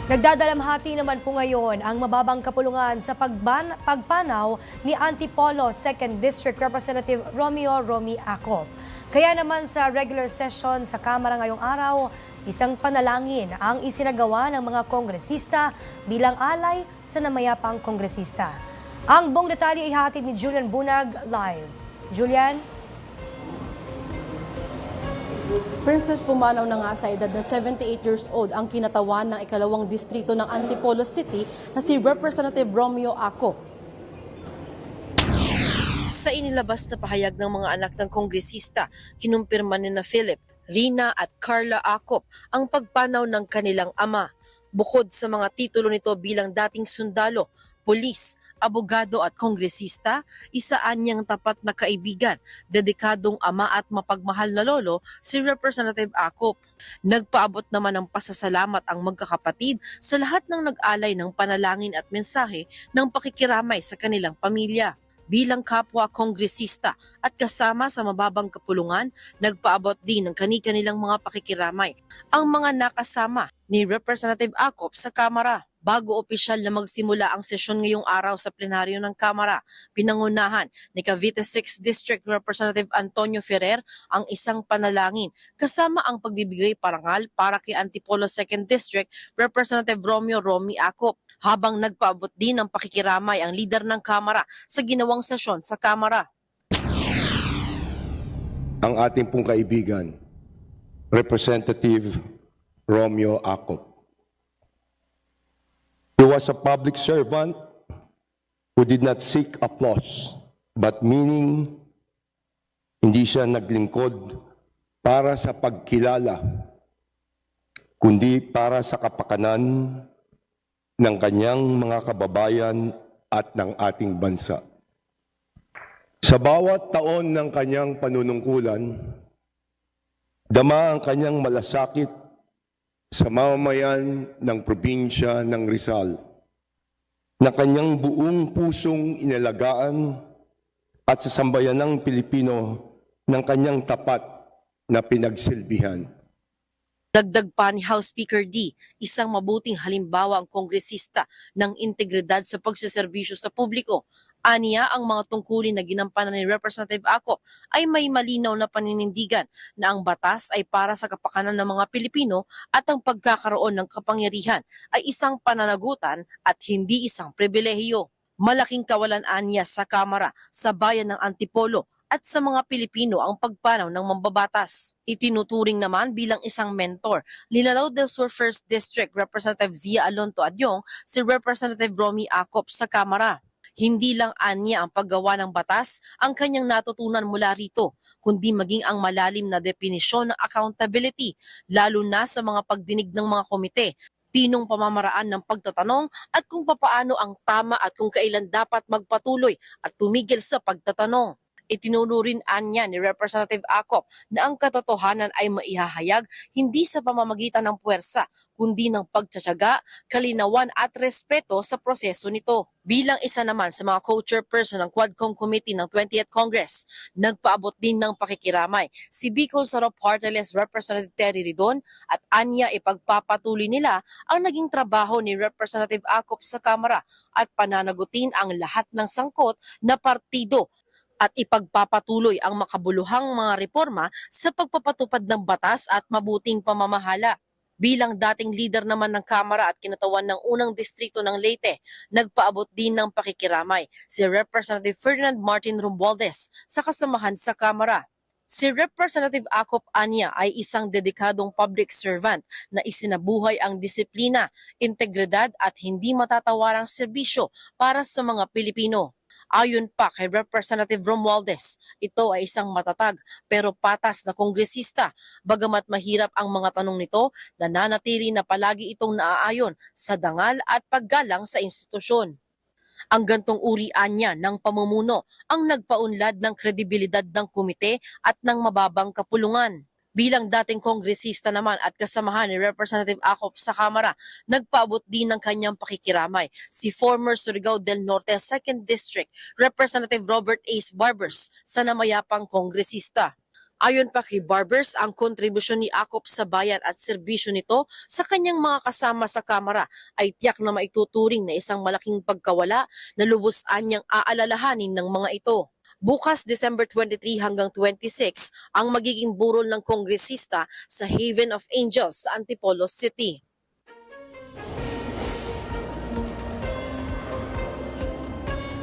Nagdadalamhati naman po ngayon ang mababang kapulungan sa pagpanaw ni Antipolo 2nd District Representative Romeo Romy Acop. Kaya naman sa regular session sa Kamara ngayong araw, isang panalangin ang isinagawa ng mga kongresista bilang alay sa namayapang kongresista. Ang buong detalye ihatid ni Julian Bunag live. Julian? Princess, pumanaw na nga sa edad na 78 years old ang kinatawan ng ikalawang distrito ng Antipolo City na si Representative Romeo Acop. Sa inilabas na pahayag ng mga anak ng kongresista, kinumpirma ni na Philip, Rina at Carla Acop ang pagpanaw ng kanilang ama. Bukod sa mga titulo nito bilang dating sundalo, pulis, abogado at kongresista, isaan niyang tapat na kaibigan, dedikadong ama at mapagmahal na lolo si Representative Acop. Nagpaabot naman ng pasasalamat ang magkakapatid sa lahat ng nag-alay ng panalangin at mensahe ng pakikiramay sa kanilang pamilya. Bilang kapwa kongresista at kasama sa mababang kapulungan, nagpaabot din ng kani-kanilang mga pakikiramay ang mga nakasama ni Representative Acop sa Kamara. Bago opisyal na magsimula ang sesyon ngayong araw sa plenaryo ng Kamara, pinangunahan ni Cavite 6th District Representative Antonio Ferrer ang isang panalangin kasama ang pagbibigay parangal para kay Antipolo 2nd District Representative Romeo Romy Acop. Habang nagpaabot din ng pakikiramay ang lider ng Kamara sa ginawang sesyon sa Kamara. Ang ating pong kaibigan, Representative Romeo Acop. He was a public servant who did not seek applause, but meaning hindi siya naglingkod para sa pagkilala, kundi para sa kapakanan ng kanyang mga kababayan at ng ating bansa. Sa bawat taon ng kanyang panunungkulan, dama ang kanyang malasakit sa mamamayan ng probinsya ng Rizal na kanyang buong pusong inalagaan at sa sambayanang Pilipino ng kanyang tapat na pinagsilbihan. Dagdag pa ni House Speaker D, isang mabuting halimbawa ang kongresista ng integridad sa pagseserbisyo sa publiko. Aniya, ang mga tungkulin na ginampanan ni Representative Acop ay may malinaw na paninindigan na ang batas ay para sa kapakanan ng mga Pilipino at ang pagkakaroon ng kapangyarihan ay isang pananagutan at hindi isang pribilehiyo. Malaking kawalan aniya sa Kamara, sa bayan ng Antipolo, at sa mga Pilipino ang pagpanaw ng mambabatas. Itinuturing naman bilang isang mentor ni Lanao del Sur 1st District Representative Zia Alonto Adyong si Representative Romy Acop sa Kamara. Hindi lang anya ang paggawa ng batas ang kanyang natutunan mula rito, kundi maging ang malalim na definisyon ng accountability, lalo na sa mga pagdinig ng mga komite, pinong pamamaraan ng pagtatanong at kung papaano ang tama at kung kailan dapat magpatuloy at tumigil sa pagtatanong. Itinuro rin anya ni Representative Acop na ang katotohanan ay maihahayag hindi sa pamamagitan ng puwersa, kundi ng pagtsatsaga, kalinawan at respeto sa proseso nito. Bilang isa naman sa mga co-chairperson ng Quadcom Committee ng 20th Congress, nagpaabot din ng pakikiramay si Bicol Sarop Party List Representative Terry Ridon at anya ipagpapatuloy nila ang naging trabaho ni Representative Acop sa Kamara at pananagutin ang lahat ng sangkot na partido at ipagpapatuloy ang makabuluhang mga reforma sa pagpapatupad ng batas at mabuting pamamahala. Bilang dating leader naman ng Kamara at kinatawan ng unang distrito ng Leyte, nagpaabot din ng pakikiramay si Representative Ferdinand Martin Romualdez sa kasamahan sa Kamara. Si Representative Acop anya ay isang dedikadong public servant na isinabuhay ang disiplina, integridad at hindi matatawarang serbisyo para sa mga Pilipino. Ayon pa kay Representative Romualdez, ito ay isang matatag pero patas na kongresista. Bagamat mahirap ang mga tanong nito, nananatili na palagi itong naaayon sa dangal at paggalang sa institusyon. Ang gantong uri anya ng pamumuno ang nagpaunlad ng kredibilidad ng komite at ng mababang kapulungan. Bilang dating kongresista naman at kasamahan ni Representative Acop sa Kamara, nagpaabot din ng kanyang pakikiramay si former Surigao del Norte 2nd District Representative Robert Ace Barbers sa namayapang kongresista. Ayon pa kay Barbers, ang kontribusyon ni Akop sa bayan at serbisyo nito sa kanyang mga kasama sa Kamara ay tiyak na maituturing na isang malaking pagkawala na lubos anyang aalalahanin ng mga ito. Bukas December 23 hanggang 26 ang magiging burol ng kongresista sa Haven of Angels sa Antipolo City.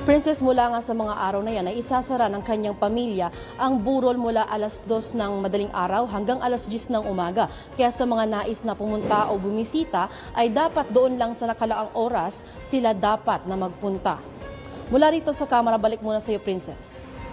Princess, mula nga sa mga araw na yan ay isasara ng kanyang pamilya ang burol mula alas 2 ng madaling araw hanggang alas 10 ng umaga. Kaya sa mga nais na pumunta o bumisita ay dapat doon lang sa nakalaang oras sila dapat na magpunta. Mula rito sa Kamara, balik muna sa iyo, Princess.